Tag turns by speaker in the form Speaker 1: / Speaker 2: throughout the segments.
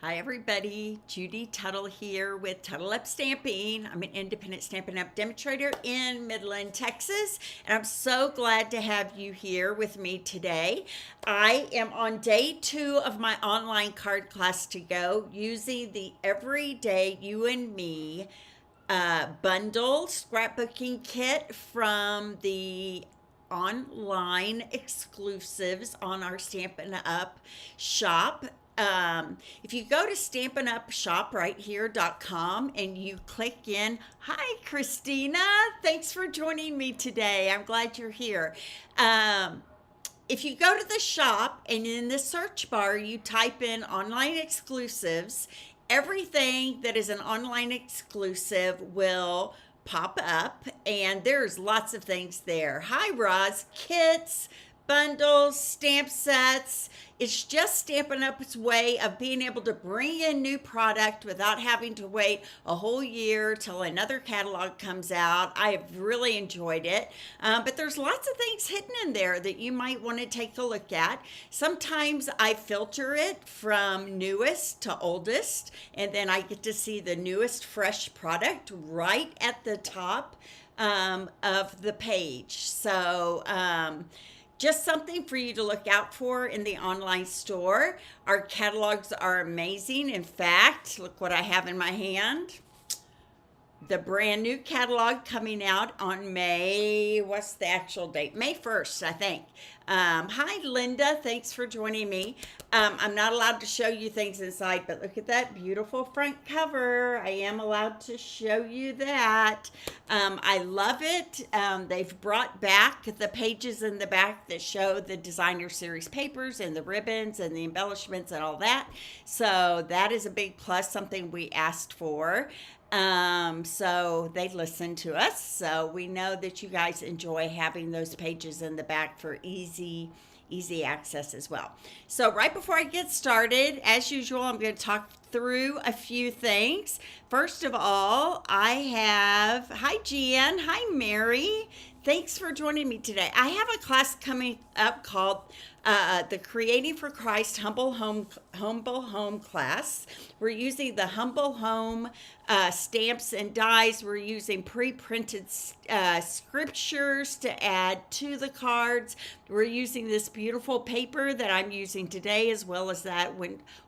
Speaker 1: Hi everybody, Judy Tuttle here with Tuttle Up Stamping. I'm an independent Stampin' Up demonstrator in Midland, Texas, and I'm so glad to have you here with me today. I am on day 2 of my online card class to go using the Everyday You and Me bundle scrapbooking kit from the online exclusives on our Stampin' Up shop. If you go to stampinupshoprighthere.com and you click in, hi Christina, thanks for joining me today. I'm glad you're here. If you go to the shop and in the search bar you type in online exclusives, everything that is an online exclusive will pop up, and there's lots of things there. Hi Roz, kits, bundles, stamp sets. It's just Stampin' Up's way of being able to bring in new product without having to wait a whole year till another catalog comes out. I have really enjoyed it, but there's lots of things hidden in there that you might want to take a look at. Sometimes I filter it from newest to oldest, and then I get to see the newest fresh product right at the top of the page. So just something for you to look out for in the online store. Our catalogs are amazing. In fact, look what I have in my hand. The brand new catalog coming out on May, what's the actual date? May 1st, I think. Hi, Linda. Thanks for joining me. I'm not allowed to show you things inside, but look at that beautiful front cover. I am allowed to show you that. I love it. They've brought back the pages in the back that show the designer series papers and the ribbons and the embellishments and all that. So that is a big plus, something we asked for. So they listened to us. So we know that you guys enjoy having those pages in the back for easy access as well. So right before I get started, as usual, I'm going to talk through a few things. First of all, hi Jan, hi Mary. Thanks for joining me today. I have a class coming up called the Creating for Christ Humble Home class. We're using the Humble Home stamps and dies. We're using pre-printed scriptures to add to the cards. We're using this beautiful paper that I'm using today, as well as that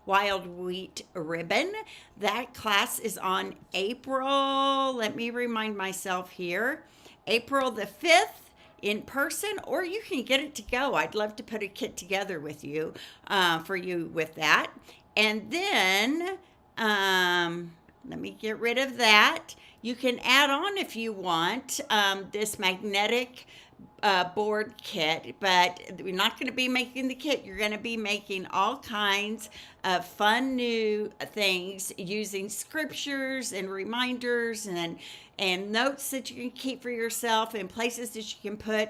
Speaker 1: wild wheat ribbon. That class is on April, let me remind myself here, April the 5th in person, or you can get it to go. I'd love to put a kit together with you for you with that. And then let me get rid of that. You can add on, if you want, this magnetic board kit, but we're not going to be making the kit. You're going to be making all kinds of fun new things using scriptures and reminders and notes that you can keep for yourself and places that you can put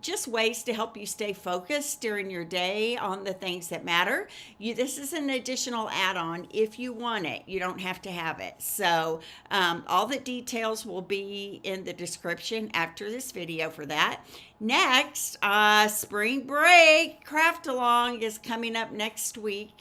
Speaker 1: just ways to help you stay focused during your day on the things that matter. This is an additional add-on if you want it. You don't have to have it. So all the details will be in the description after this video for that. Next, spring break craft along is coming up next week.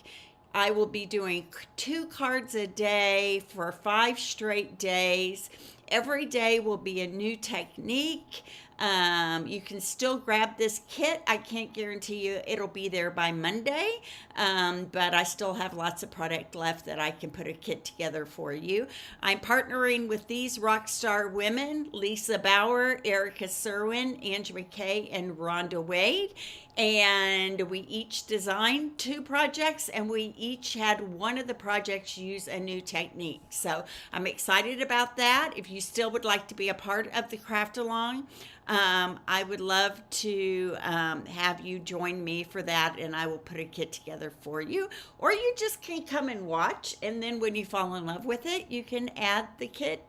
Speaker 1: I will be doing 2 cards a day for 5 straight days. Every day will be a new technique. You can still grab this kit. I can't guarantee you it'll be there by Monday, but I still have lots of product left that I can put a kit together for you. I'm partnering with these rock star women, Lisa Bauer, Erica Serwin, Angie McKay, and Rhonda Wade. And we each designed 2 projects, and we each had one of the projects use a new technique. So I'm excited about that. If you still would like to be a part of the craft along, I would love to have you join me for that, and I will put a kit together for you. Or you just can come and watch, and then when you fall in love with it, you can add the kit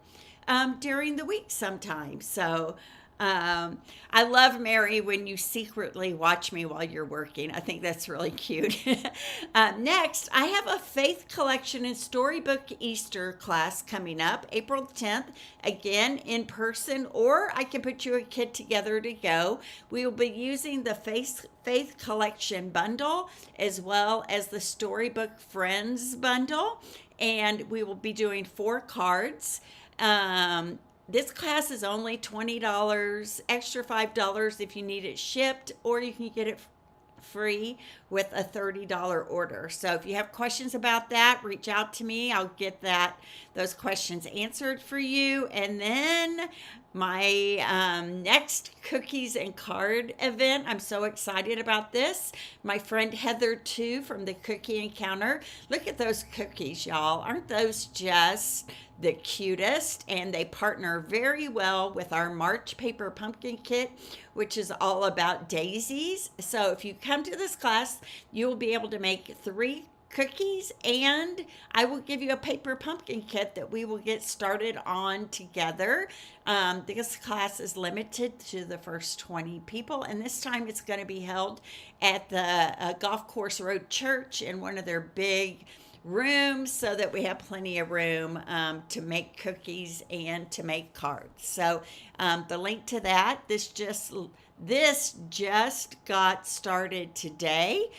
Speaker 1: during the week sometime. So I love Mary when you secretly watch me while you're working. I think that's really cute. Next, I have a faith collection and storybook Easter class coming up April 10th, again in person, or I can put you a kit together to go. We will be using the faith collection bundle as well as the storybook friends bundle, and we will be doing 4 cards. This class is only $20, extra $5 if you need it shipped, or you can get it free with a $30 order. So if you have questions about that, reach out to me. I'll get those questions answered for you. And then my next cookies and card event, I'm so excited about this. My friend Heather too from the Cookie Encounter. Look at those cookies, y'all. Aren't those just the cutest? And they partner very well with our March paper pumpkin kit, which is all about daisies. So if you come to this class, you'll be able to make 3 cookies, and I will give you a paper pumpkin kit that we will get started on together. This class is limited to the first 20 people, and this time it's going to be held at the Golf Course Road Church in one of their big rooms, so that we have plenty of room to make cookies and to make cards. So the link to that, this just got started today.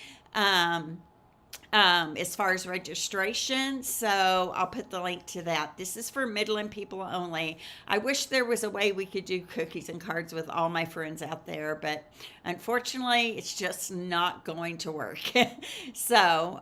Speaker 1: As far as registration, so I'll put the link to that. This is for Midland people only. I wish there was a way we could do cookies and cards with all my friends out there, but unfortunately, it's just not going to work. So,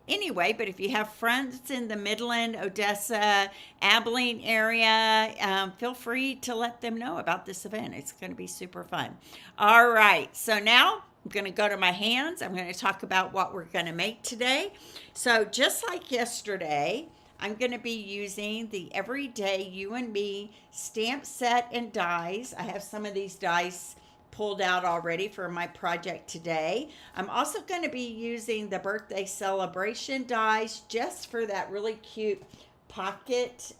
Speaker 1: anyway, but if you have friends in the Midland, Odessa, Abilene area, feel free to let them know about this event. It's going to be super fun. All right, so now I'm going to go to my hands. I'm going to talk about what we're going to make today. So just like yesterday, I'm going to be using the Everyday You and Me stamp set and dies. I have some of these dies pulled out already for my project today. I'm also going to be using the birthday celebration dies just for that really cute pocket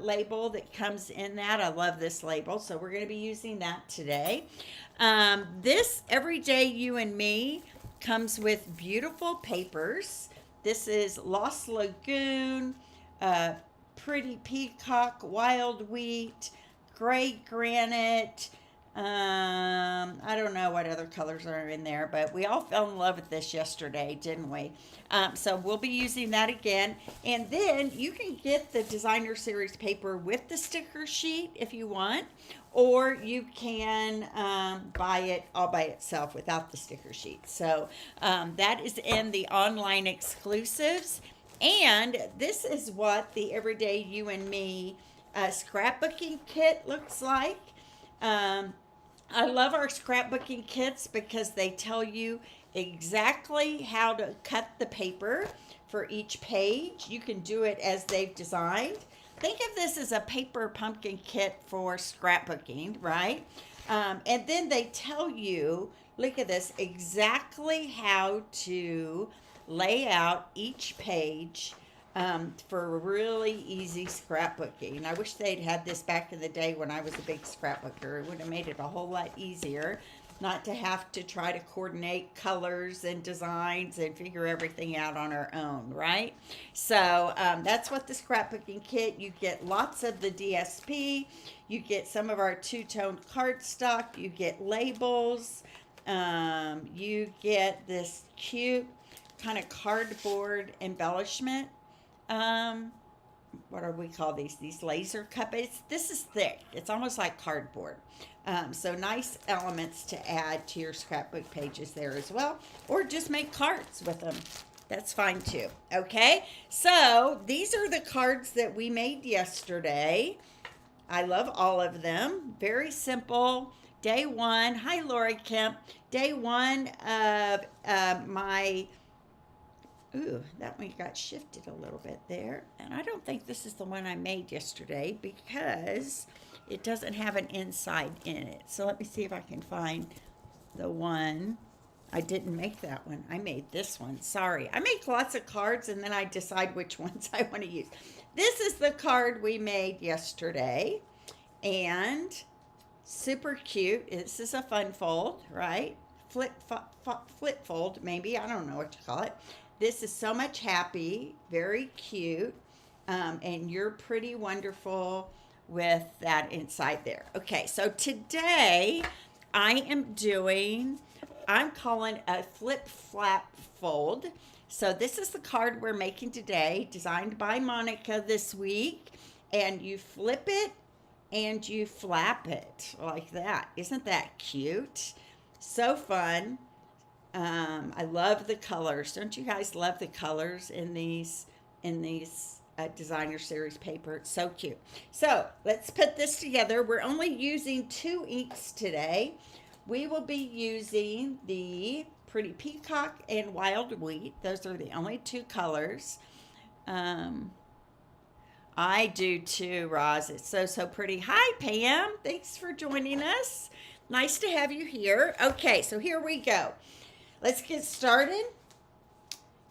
Speaker 1: label that comes in that. I love this label, so we're going to be using that today. This Everyday You and Me comes with beautiful papers. This is Lost Lagoon, Pretty Peacock, Wild Wheat, Gray Granite. I don't know what other colors are in there, but we all fell in love with this yesterday, didn't we? So we'll be using that again. And then you can get the Designer Series paper with the sticker sheet if you want, or you can buy it all by itself without the sticker sheet. So that is in the online exclusives. And this is what the Everyday You and Me scrapbooking kit looks like. I love our scrapbooking kits because they tell you exactly how to cut the paper for each page. You can do it as they've designed. Think of this as a paper pumpkin kit for scrapbooking, right? And then they tell you, look at this, exactly how to lay out each page for really easy scrapbooking. I wish they'd had this back in the day when I was a big scrapbooker. It would have made it a whole lot easier not to have to try to coordinate colors and designs and figure everything out on our own, right? So that's what the scrapbooking kit, you get lots of the DSP, you get some of our two-tone cardstock, you get labels, you get this cute kind of cardboard embellishment. What do we call these? These laser cup. This is thick. It's almost like cardboard. So nice elements to add to your scrapbook pages there as well. Or just make cards with them. That's fine too. Okay, so these are the cards that we made yesterday. I love all of them. Very simple. Day one. Hi, Lori Kemp. Day one of my... Ooh, that one got shifted a little bit there. And I don't think this is the one I made yesterday because it doesn't have an inside in it. So let me see if I can find the one. I didn't make that one. I made this one. Sorry. I make lots of cards and then I decide which ones I want to use. This is the card we made yesterday. And Super cute. This is a fun fold, right? Flip fold, maybe. I don't know what to call it. This is so much happy, very cute, and you're pretty wonderful with that inside there. Okay, so today I am doing, I'm calling a flip flap fold. So this is the card we're making today, designed by Monica this week, and you flip it and you flap it like that. Isn't that cute? So fun. I love the colors. Don't you guys love the colors in these designer series paper? It's so cute. So let's put this together. We're only using 2 inks today. We will be using the Pretty Peacock and Wild Wheat. Those are the only 2 colors. Um, I do too, Roz. It's so pretty. Hi, Pam. Thanks for joining us. Nice to have you here. Okay, so here we go. Let's get started.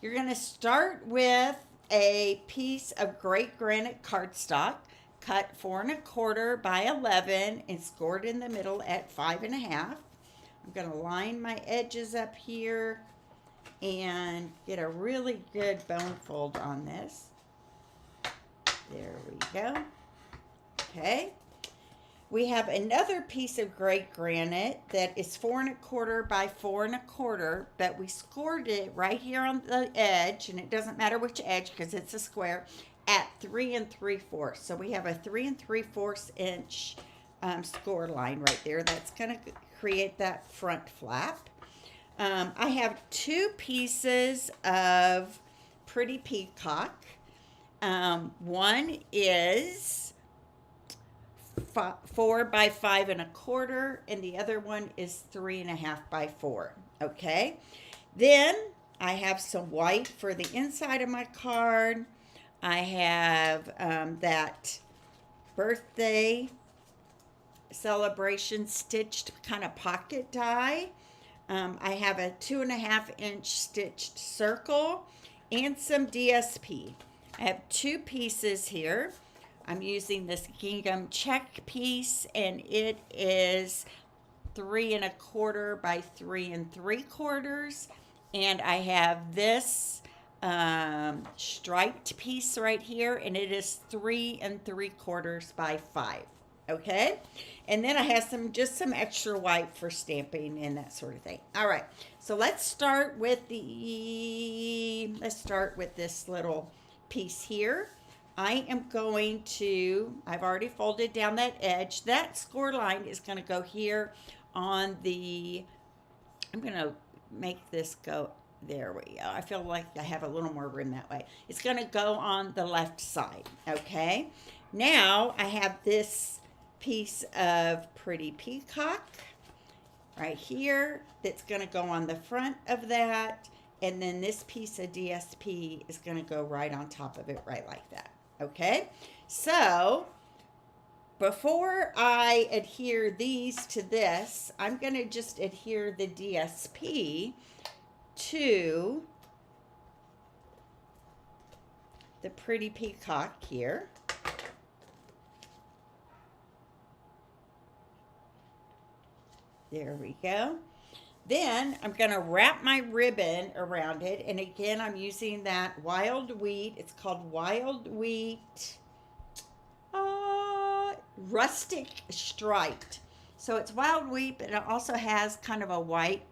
Speaker 1: You're going to start with a piece of great granite cardstock, cut 4 1/4 by 11 and scored in the middle at 5 1/2. I'm going to line my edges up here and get a really good bone fold on this. There we go. Okay. We have another piece of great granite that is 4 1/4 by 4 1/4, but we scored it right here on the edge, and it doesn't matter which edge because it's a square, at 3 3/4. So we have a 3 3/4 inch score line right there. That's going to create that front flap. I have 2 pieces of Pretty Peacock. One is 4 by 5 1/4, and the other one is 3 1/2 by 4. Okay. Then I have some white for the inside of my card. I have that birthday celebration stitched kind of pocket die. I have a 2 1/2 inch stitched circle and some DSP. I have 2 pieces here. I'm using this gingham check piece, and it is 3 1/4 by 3 3/4. And I have this striped piece right here, and it is 3 3/4 by 5. Okay, and then I have just some extra white for stamping and that sort of thing. All right, so let's start with this little piece here. I am going to, I've already folded down that edge. That score line is going to go here on the, I'm going to make this go, there we go. I feel like I have a little more room that way. It's going to go on the left side, okay? Now I have this piece of Pretty Peacock right here that's going to go on the front of that, and then this piece of DSP is going to go right on top of it, right like that. Okay, so before I adhere these to this, I'm going to just adhere the DSP to the Pretty Peacock here. There we go. Then I'm going to wrap my ribbon around it. And again, I'm using that Wild Wheat. It's called Wild Wheat Rustic Striped. So it's Wild Wheat, but it also has kind of a white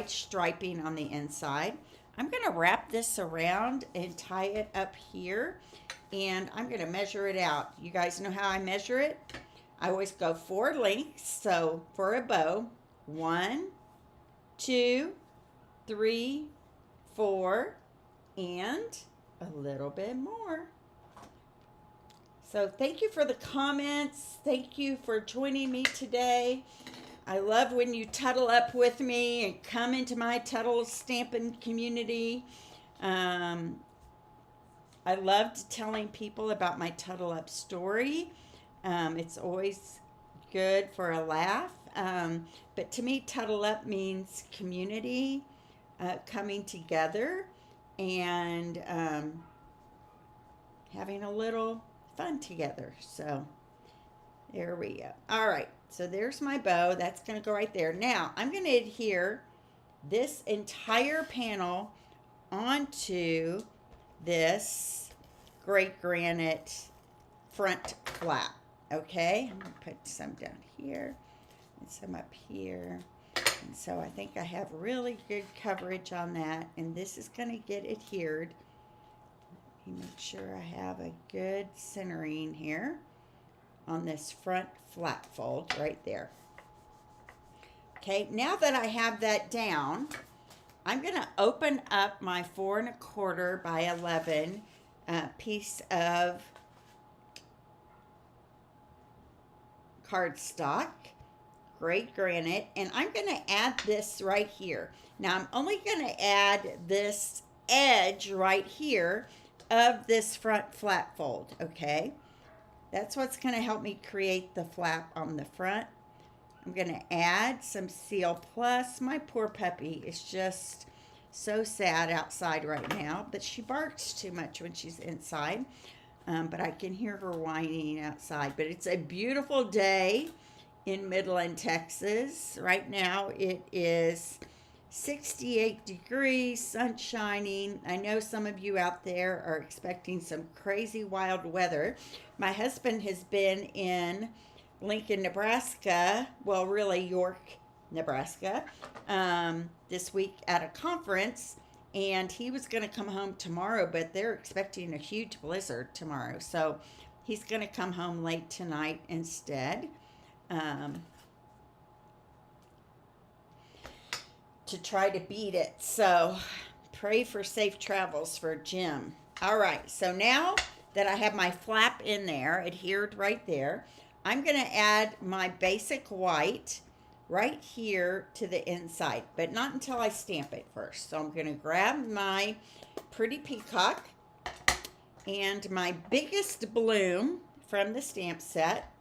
Speaker 1: striping on the inside. I'm going to wrap this around and tie it up here. And I'm going to measure it out. You guys know how I measure it? I always go 4 lengths. So for a bow, 1, 2, 3, 4, and a little bit more. So thank you for the comments. Thank you for joining me today. I love when you tuttle up with me and come into my Tuttle Stampin' community. I loved telling people about my Tuttle Up story. It's always good for a laugh. But to me, Tuttle Up means community, coming together, and having a little fun together. So there we go. All right. So there's my bow. That's going to go right there. Now, I'm going to adhere this entire panel onto this great granite front flap. Okay, I'm going to put some down here and some up here. And so I think I have really good coverage on that. And this is going to get adhered. Let me make sure I have a good centering here on this front flap fold right there. Okay, now that I have that down, I'm going to open up my 4 1/4 by 11 piece of cardstock, great granite, and I'm going to add this right here. Now I'm only going to add this edge right here of this front flap fold, okay? That's what's going to help me create the flap on the front. I'm going to add some Seal Plus. My poor puppy is just so sad outside right now, but she barks too much when she's inside. But I can hear her whining outside. But it's a beautiful day in Midland, Texas. Right now it is 68 degrees, sun shining. I know some of you out there are expecting some crazy wild weather. My husband has been in Lincoln, Nebraska, well, really York, Nebraska, this week at a conference, and he was going to come home tomorrow, but they're expecting a huge blizzard tomorrow, so he's going to come home late tonight instead. To try to beat it. So pray for safe travels for Jim. All right, so now that I have my flap in there, adhered right there, I'm going to add my basic white right here to the inside, but not until I stamp it first. So I'm going to grab my Pretty Peacock and my biggest bloom from the stamp set,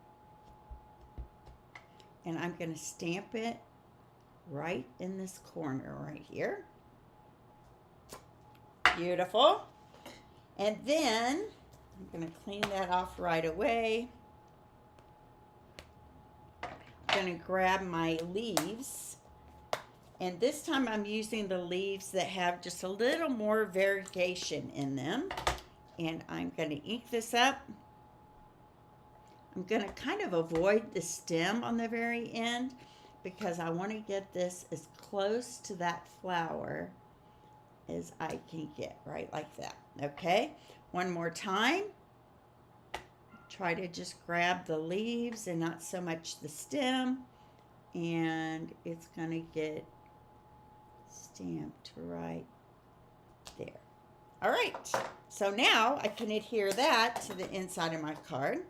Speaker 1: and I'm going to stamp it right in this corner right here. Beautiful. And then I'm going to clean that off right away. I'm going to grab my leaves, and this time I'm using the leaves that have just a little more variegation in them, and I'm going to ink this up. I'm going to kind of avoid the stem on the very end because I want to get this as close to that flower as I can get, right like that. Okay, one more time. Try to just grab the leaves and not so much the stem, and it's going to get stamped right there. All right, so now I can adhere that to the inside of my card.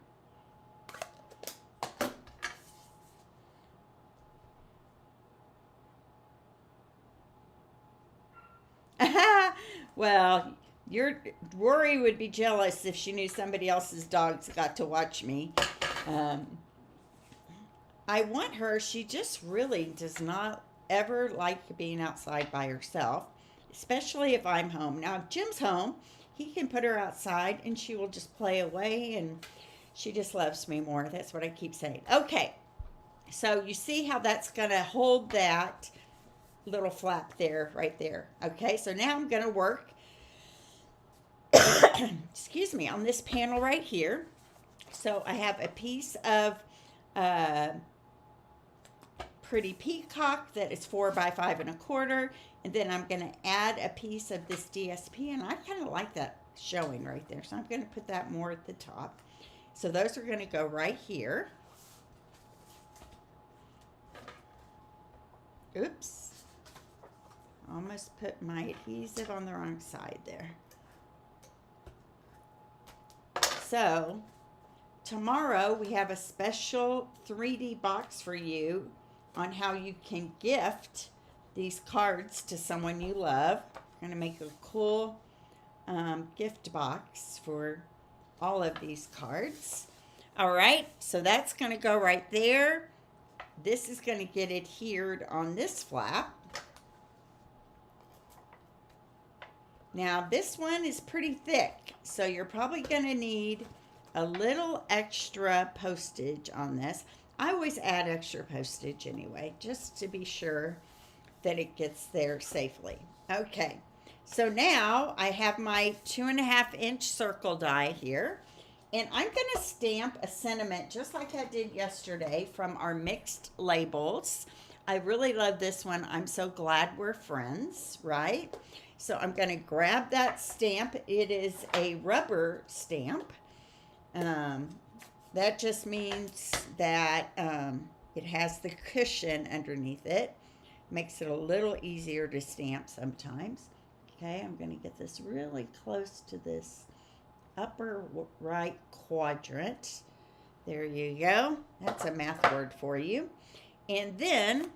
Speaker 1: Well, Rory would be jealous if she knew somebody else's dogs got to watch me. I want her, she just really does not ever like being outside by herself, especially if I'm home. Now, if Jim's home, he can put her outside and she will just play away, and she just loves me more. That's what I keep saying. Okay, so you see how that's going to hold that little flap there, right there. Okay, so now I'm going to work excuse me, on this panel right here. So I have a piece of Pretty Peacock that is 4 by 5 1/4, and then I'm going to add a piece of this DSP, and I kind of like that showing right there, so I'm going to put that more at the top. So those are going to go right here. Oops, almost put my adhesive on the wrong side there. So tomorrow we have a special 3D box for you on how you can gift these cards to someone you love. I'm going to make a cool gift box for all of these cards. All right, so that's going to go right there. This is going to get adhered on this flap. Now this one is pretty thick, so you're probably going to need a little extra postage on this. I always add extra postage anyway, just to be sure that it gets there safely. Okay, so now I have my 2.5 inch circle die here, and I'm gonna stamp a sentiment just like I did yesterday from our mixed labels. I really love this one. I'm so glad we're friends, right? So I'm gonna grab that stamp. It is a rubber stamp. Um, that just means that it has the cushion underneath it. Makes it a little easier to stamp sometimes. Okay, I'm going to get this really close to this upper right quadrant. There you go. That's a math word for you. And then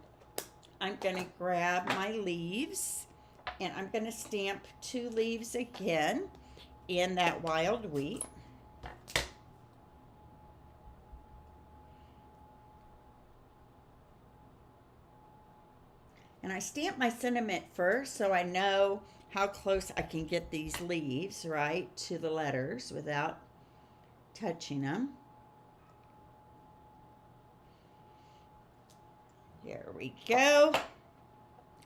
Speaker 1: I'm going to grab my leaves, and I'm going to stamp 2 leaves again in that wild wheat. And I stamp my sentiment first so I know how close I can get these leaves, right, to the letters without touching them. There we go.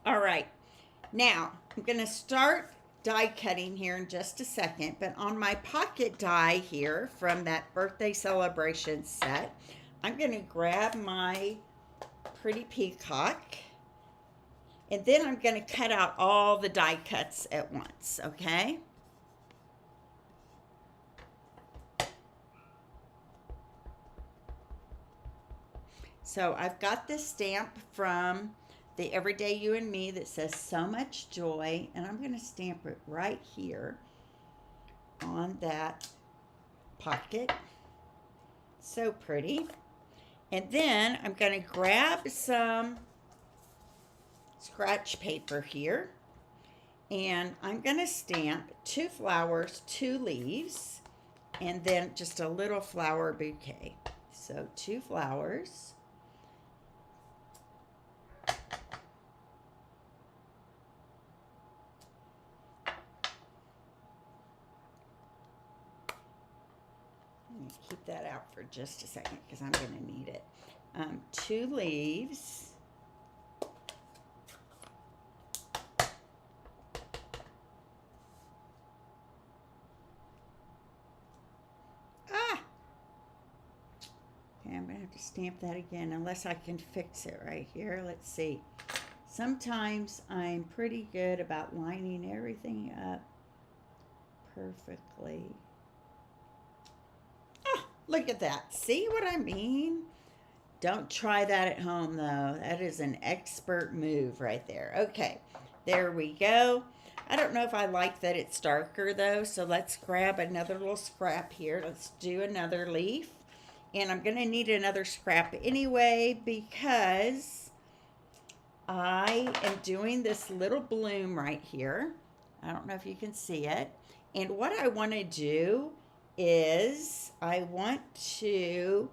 Speaker 1: All right, now I'm going to start die cutting here in just a second, but on my pocket die here from that birthday celebration set, I'm going to grab my pretty peacock, and then I'm going to cut out all the die cuts at once, okay? So I've got this stamp from the Everyday You and Me that says so much joy, and I'm going to stamp it right here on that pocket. So pretty. And then I'm going to grab some scratch paper here, and I'm going to stamp 2 flowers, 2 leaves, and then just a little flower bouquet. So 2 flowers, keep that out for just a second because I'm going to need it. 2 leaves, I'm going to have to stamp that again unless I can fix it right here. Let's see. Sometimes I'm pretty good about lining everything up perfectly. Oh, look at that. See what I mean? Don't try that at home, though. That is an expert move right there. Okay, there we go. I don't know if I like that it's darker, though, so let's grab another little scrap here. Let's do another leaf. And I'm going to need another scrap anyway because I am doing this little bloom right here. I don't know if you can see it. And what I want to do is I want to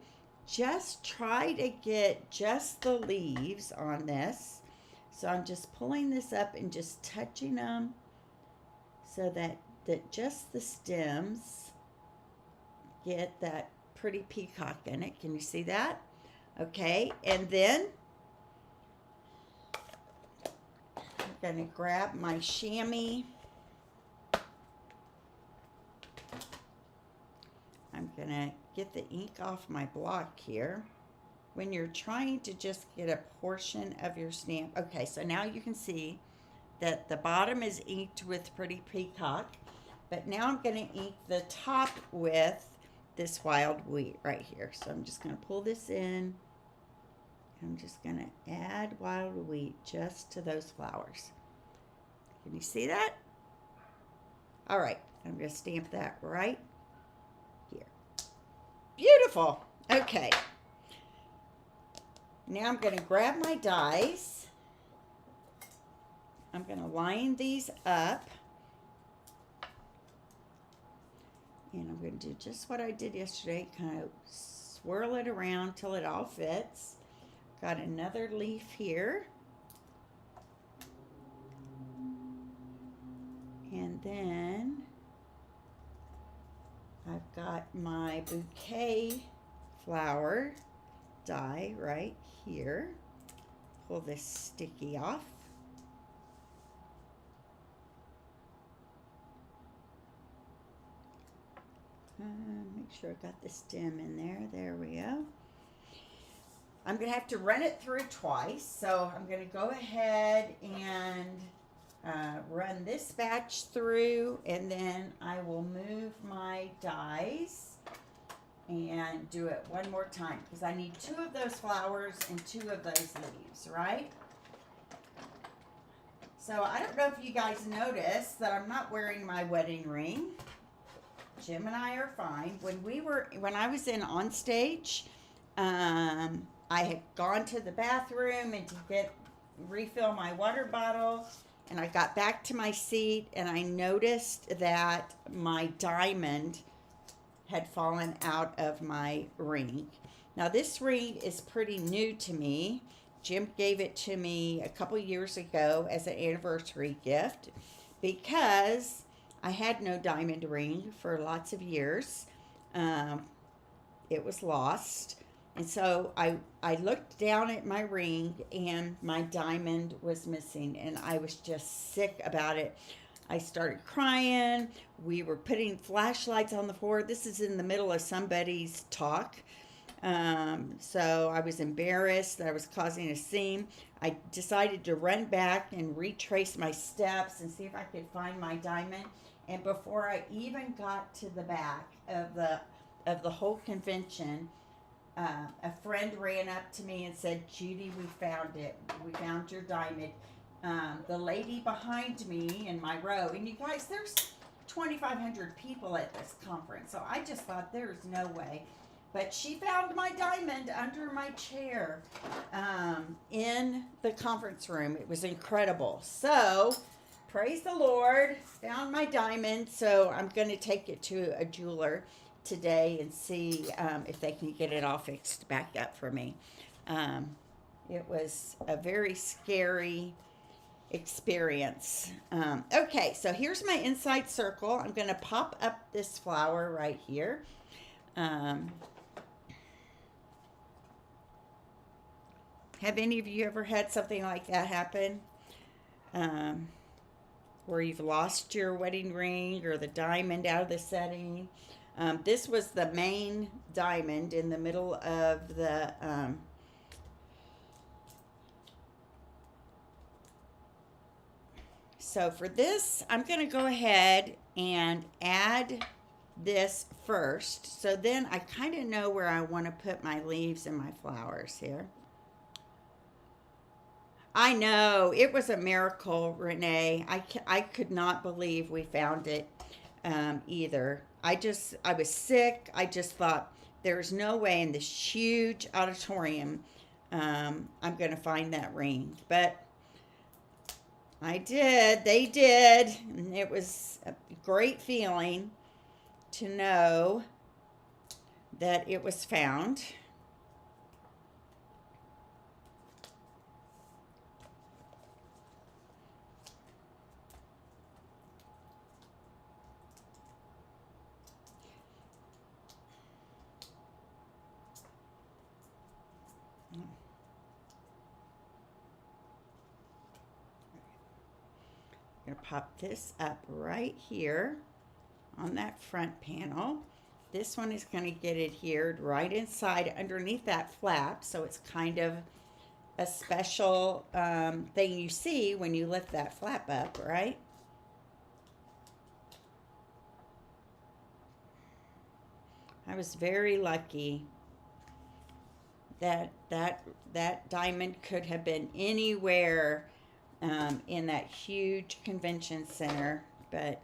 Speaker 1: just try to get just the leaves on this. So I'm just pulling this up and just touching them so that just the stems get that pretty peacock in it. Can you see that? Okay, and then I'm going to grab my chamois. I'm going to get the ink off my block here. When you're trying to just get a portion of your stamp. Okay, so now you can see that the bottom is inked with pretty peacock, but now I'm going to ink the top with this wild wheat right here. So I'm just going to pull this in. I'm just going to add wild wheat just to those flowers. Can you see that? All right, I'm going to stamp that right here. Beautiful. Okay. Now I'm going to grab my dies. I'm going to line these up. And I'm going to do just what I did yesterday, kind of swirl it around till it all fits. Got another leaf here. And then I've got my bouquet flower die right here. Pull this sticky off. Make sure I got the stem in there. There we go. I'm going to have to run it through twice, so I'm going to go ahead and run this batch through, and then I will move my dies and do it one more time, because I need 2 of those flowers and 2 of those leaves, right? So I don't know if you guys noticed that I'm not wearing my wedding ring. Jim and I are fine. When I was on stage, I had gone to the bathroom and to refill my water bottle, and I got back to my seat and I noticed that my diamond had fallen out of my ring. Now this ring is pretty new to me. Jim gave it to me a couple years ago as an anniversary gift because I had no diamond ring for lots of years. It was lost. And so I looked down at my ring and my diamond was missing, and I was just sick about it. I started crying. We were putting flashlights on the floor. This is in the middle of somebody's talk. So I was embarrassed that I was causing a scene. I decided to run back and retrace my steps and see if I could find my diamond. And before I even got to the back of the whole convention, a friend ran up to me and said, "Judy, we found it. We found your diamond." The lady behind me in my row, and you guys, there's 2,500 people at this conference, so I just thought there's no way. But she found my diamond under my chair in the conference room. It was incredible. So, praise the Lord, found my diamond. So I'm going to take it to a jeweler today and see if they can get it all fixed back up for me. It was a very scary experience. Okay, so here's my inside circle. I'm going to pop up this flower right here. Have any of you ever had something like that happen? Where you've lost your wedding ring or the diamond out of the setting? This was the main diamond in the middle of the so for this, I'm going to go ahead and add this first. So then I kind of know where I want to put my leaves and my flowers here. I know, it was a miracle, Renee. I could not believe we found it either. I was sick. I just thought there's no way in this huge auditorium I'm going to find that ring. But I did. They did. And it was a great feeling to know that it was found. I'm going to pop this up right here on that front panel. This one is going to get adhered right inside underneath that flap, so it's kind of a special thing you see when you lift that flap up, right? I was very lucky that diamond could have been anywhere in that huge convention center, but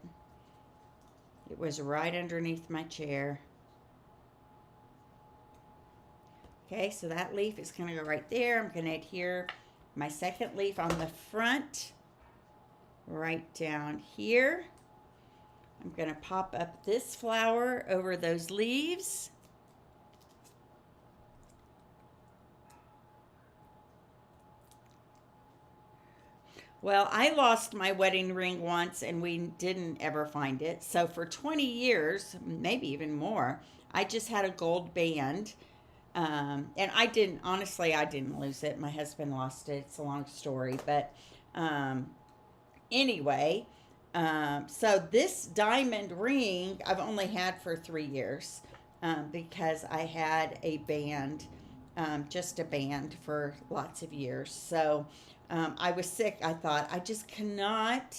Speaker 1: it was right underneath my chair. Okay, so that leaf is going to go right there. I'm going to adhere my second leaf on the front, right down here. I'm going to pop up this flower over those leaves. Well, I lost my wedding ring once and we didn't ever find it. So for 20 years, maybe even more, I just had a gold band And honestly, I didn't lose it. My husband lost it. It's a long story. But um, anyway, so this diamond ring I've only had for 3 years, because I had a band, just a band for lots of years. So I was sick. I thought, I just cannot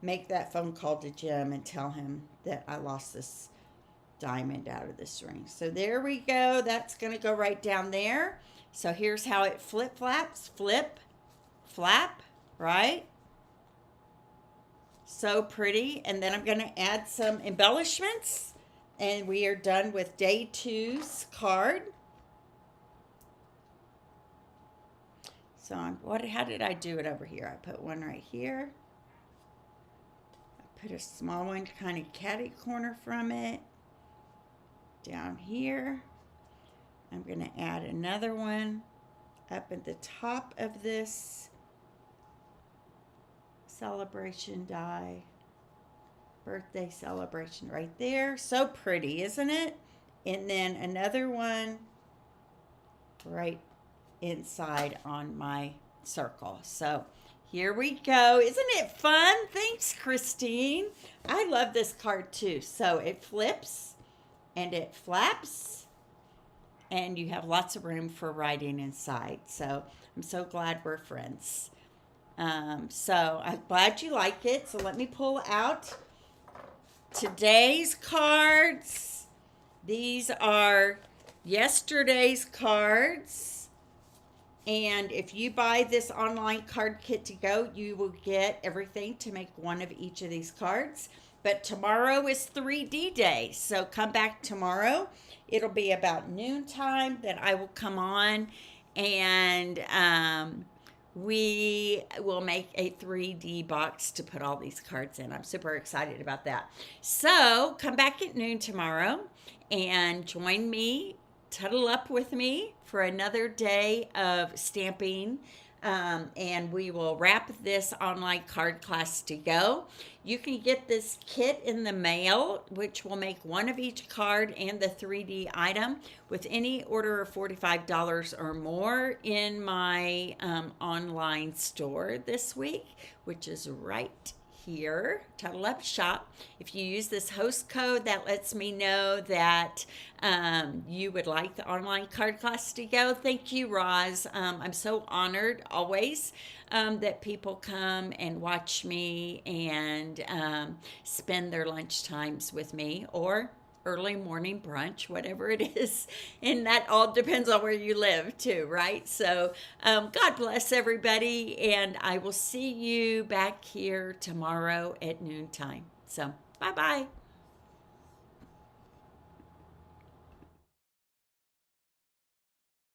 Speaker 1: make that phone call to Jim and tell him that I lost this diamond out of this ring. So there we go. That's going to go right down there. So here's how it flip flaps. Flip, flap, right? So pretty. And then I'm going to add some embellishments. And we are done with day 2's card. So how did I do it over here? I put one right here. I put a small one kind of catty corner from it. Down here. I'm going to add another one up at the top of this celebration die. Birthday celebration right there. So pretty, isn't it? And then another one right inside on my circle. So here we go. Isn't it fun? Thanks, Christine. I love this card too. So it flips and it flaps, and you have lots of room for writing inside. So I'm so glad we're friends. So I'm glad you like it. So let me pull out today's cards. These are yesterday's cards. And if you buy this online card kit to go, you will get everything to make one of each of these cards. But tomorrow is 3D day, so come back tomorrow. It'll be about noontime that I will come on, and we will make a 3D box to put all these cards in. I'm super excited about that. So come back at noon tomorrow and join me, tuddle up with me for another day of stamping. And we will wrap this online card class to go. You can get this kit in the mail, which will make one of each card and the 3D item with any order of $45 or more in my online store this week, which is right here, Tuddle Up Shop. If you use this host code, that lets me know that you would like the online card class to go. Thank you, Roz. I'm so honored always that people come and watch me and spend their lunch times with me, or early morning brunch, whatever it is. And that all depends on where you live too, right? So God bless everybody, and I will see you back here tomorrow at noontime. So bye-bye.